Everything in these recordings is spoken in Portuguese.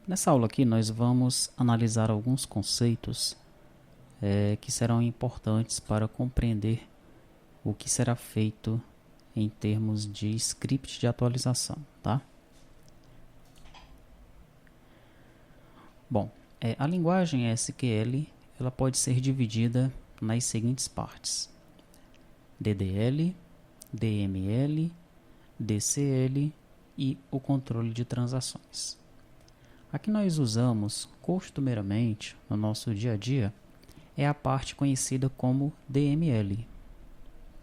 Nessa aula aqui nós vamos analisar alguns conceitos que serão importantes para compreender o que será feito em termos de script de atualização, tá? Bom, a linguagem SQL ela pode ser dividida nas seguintes partes: DDL, DML, DCL e o controle de transações. Aqui nós usamos costumeiramente no nosso dia a dia é a parte conhecida como DML,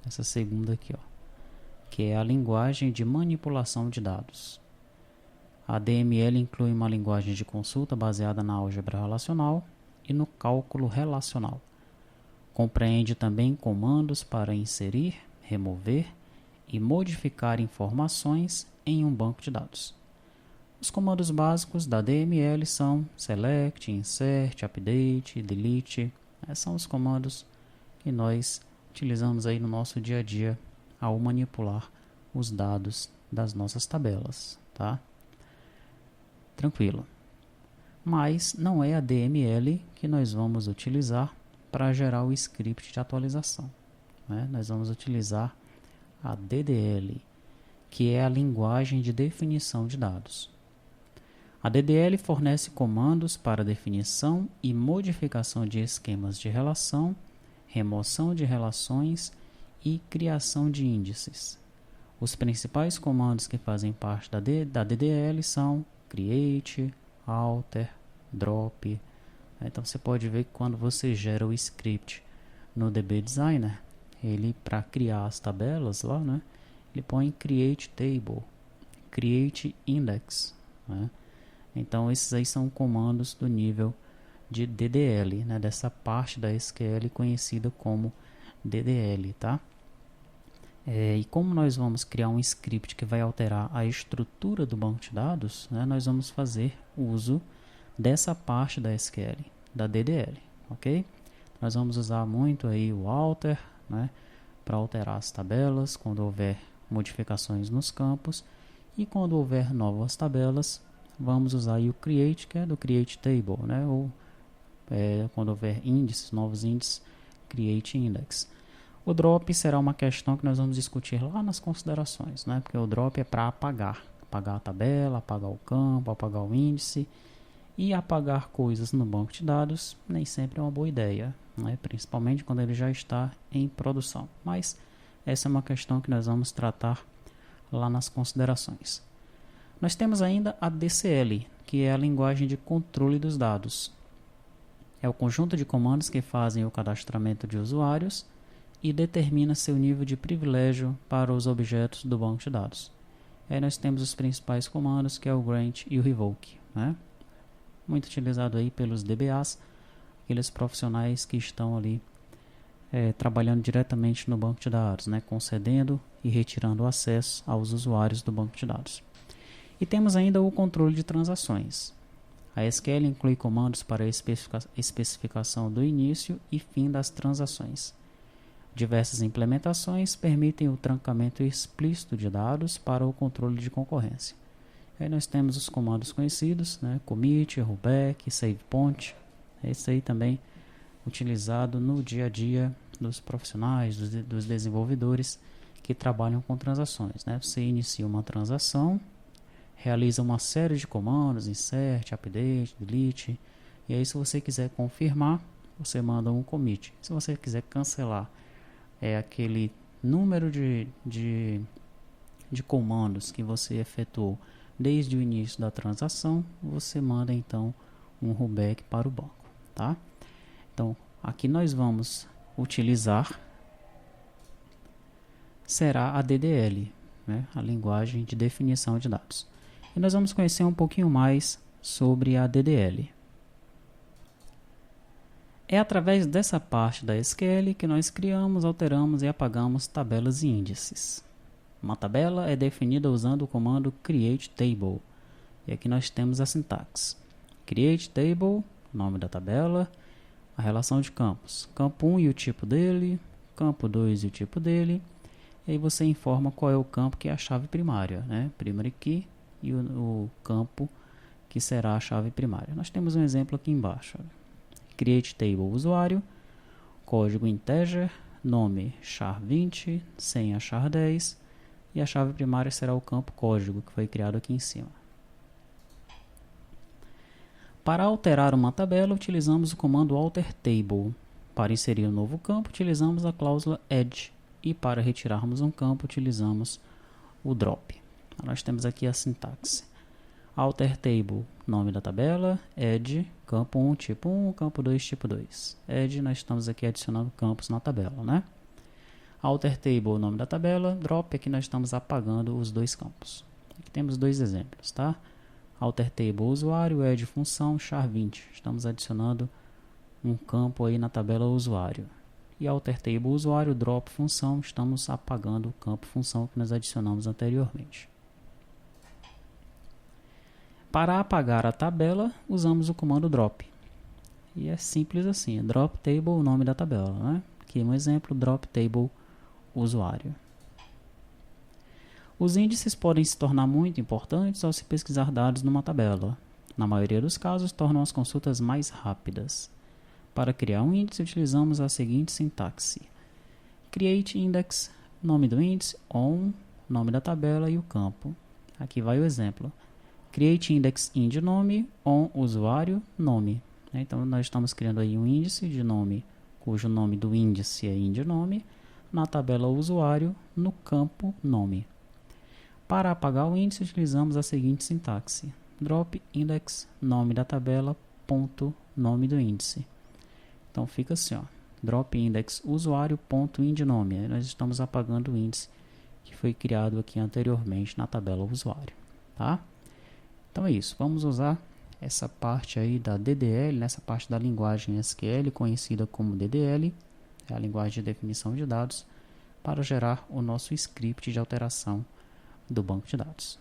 essa segunda aqui, que é a linguagem de manipulação de dados. A DML inclui uma linguagem de consulta baseada na álgebra relacional e no cálculo relacional. Compreende também comandos para inserir, remover e modificar informações em um banco de dados. Os comandos básicos da DML são select, insert, update, delete. Esses são os comandos que nós utilizamos aí no nosso dia a dia ao manipular os dados das nossas tabelas, tá? Tranquilo. Mas não é a DML que nós vamos utilizar para gerar o script de atualização, né? Nós vamos utilizar a DDL, que é a linguagem de definição de dados. A DDL fornece comandos para definição e modificação de esquemas de relação, remoção de relações e criação de índices. Os principais comandos que fazem parte da DDL são create, alter, drop. Então você pode ver que quando você gera o script no DB Designer, ele, para criar as tabelas lá, né, ele põe create table, create index, né? Então esses aí são comandos do nível de DDL, né, dessa parte da SQL conhecida como DDL, tá? E como nós vamos criar um script que vai alterar a estrutura do banco de dados, né, nós vamos fazer uso dessa parte da SQL, da DDL, ok? Nós vamos usar muito aí o alter, né, para alterar as tabelas quando houver modificações nos campos, e quando houver novas tabelas vamos usar aí o create, que é do create table, né, ou quando houver índices, novos índices, create index. O drop será uma questão que nós vamos discutir lá nas considerações, né, porque o drop é para apagar a tabela, apagar o campo, apagar o índice. E apagar coisas no banco de dados nem sempre é uma boa ideia, né? Principalmente quando ele já está em produção. Mas essa é uma questão que nós vamos tratar lá nas considerações. Nós temos ainda a DCL, que é a linguagem de controle dos dados. É o conjunto de comandos que fazem o cadastramento de usuários e determina seu nível de privilégio para os objetos do banco de dados. Aí nós temos os principais comandos, que é o grant e o revoke, né? Muito utilizado aí pelos DBAs, aqueles profissionais que estão ali trabalhando diretamente no banco de dados, né, concedendo e retirando acesso aos usuários do banco de dados. E temos ainda o controle de transações. A SQL inclui comandos para especificação do início e fim das transações. Diversas implementações permitem o trancamento explícito de dados para o controle de concorrência. Aí nós temos os comandos conhecidos, né? Commit, rollback, save point. Esse aí também utilizado no dia a dia dos profissionais, dos desenvolvedores que trabalham com transações, né? Você inicia uma transação, realiza uma série de comandos, insert, update, delete. E aí se você quiser confirmar, você manda um commit. Se você quiser cancelar aquele número de comandos que você efetuou desde o início da transação, você manda então um rollback para o banco, tá? Então, aqui nós vamos utilizar será a DDL, né? A linguagem de definição de dados. E nós vamos conhecer um pouquinho mais sobre a DDL. É através dessa parte da SQL que nós criamos, alteramos e apagamos tabelas e índices. Uma tabela é definida usando o comando create table. E aqui nós temos a sintaxe. Create table, nome da tabela, a relação de campos. Campo 1 e o tipo dele, campo 2 e o tipo dele. E aí você informa qual é o campo que é a chave primária, né? Primary key, e o campo que será a chave primária. Nós temos um exemplo aqui embaixo. Create table usuário, código integer, nome char20, senha char10 e a chave primária será o campo código que foi criado aqui em cima. Para alterar uma tabela, utilizamos o comando alterTable. Para inserir um novo campo, utilizamos a cláusula add. E para retirarmos um campo, utilizamos o drop. Nós temos aqui a sintaxe. alterTable, nome da tabela, add, campo 1, tipo 1, campo 2, tipo 2. Add, nós estamos aqui adicionando campos na tabela, né? alterTable, nome da tabela, drop, aqui nós estamos apagando os dois campos. Aqui temos dois exemplos, tá? alterTable usuário, add função, char20. Estamos adicionando um campo aí na tabela usuário. E alterTable usuário, drop função, estamos apagando o campo função que nós adicionamos anteriormente. Para apagar a tabela, usamos o comando drop. E é simples assim, drop table, o nome da tabela, né? Aqui um exemplo, drop table usuário. Os índices podem se tornar muito importantes ao se pesquisar dados numa tabela. Na maioria dos casos, tornam as consultas mais rápidas. Para criar um índice, utilizamos a seguinte sintaxe. Create index, nome do índice, on, nome da tabela e o campo. Aqui vai o exemplo. Create index ind nome, on usuário, nome. Então, nós estamos criando aí um índice de nome, cujo nome do índice é ind nome, na tabela usuário, no campo nome. Para apagar o índice, utilizamos a seguinte sintaxe. Drop index, nome da tabela, ponto, nome do índice. Então fica assim, ó, drop index usuário, ponto, ind nome. Aí nós estamos apagando o índice que foi criado aqui anteriormente na tabela usuário, tá? Então é isso, vamos usar essa parte aí da DDL, nessa parte da linguagem SQL, conhecida como DDL, é a linguagem de definição de dados, para gerar o nosso script de alteração do banco de dados.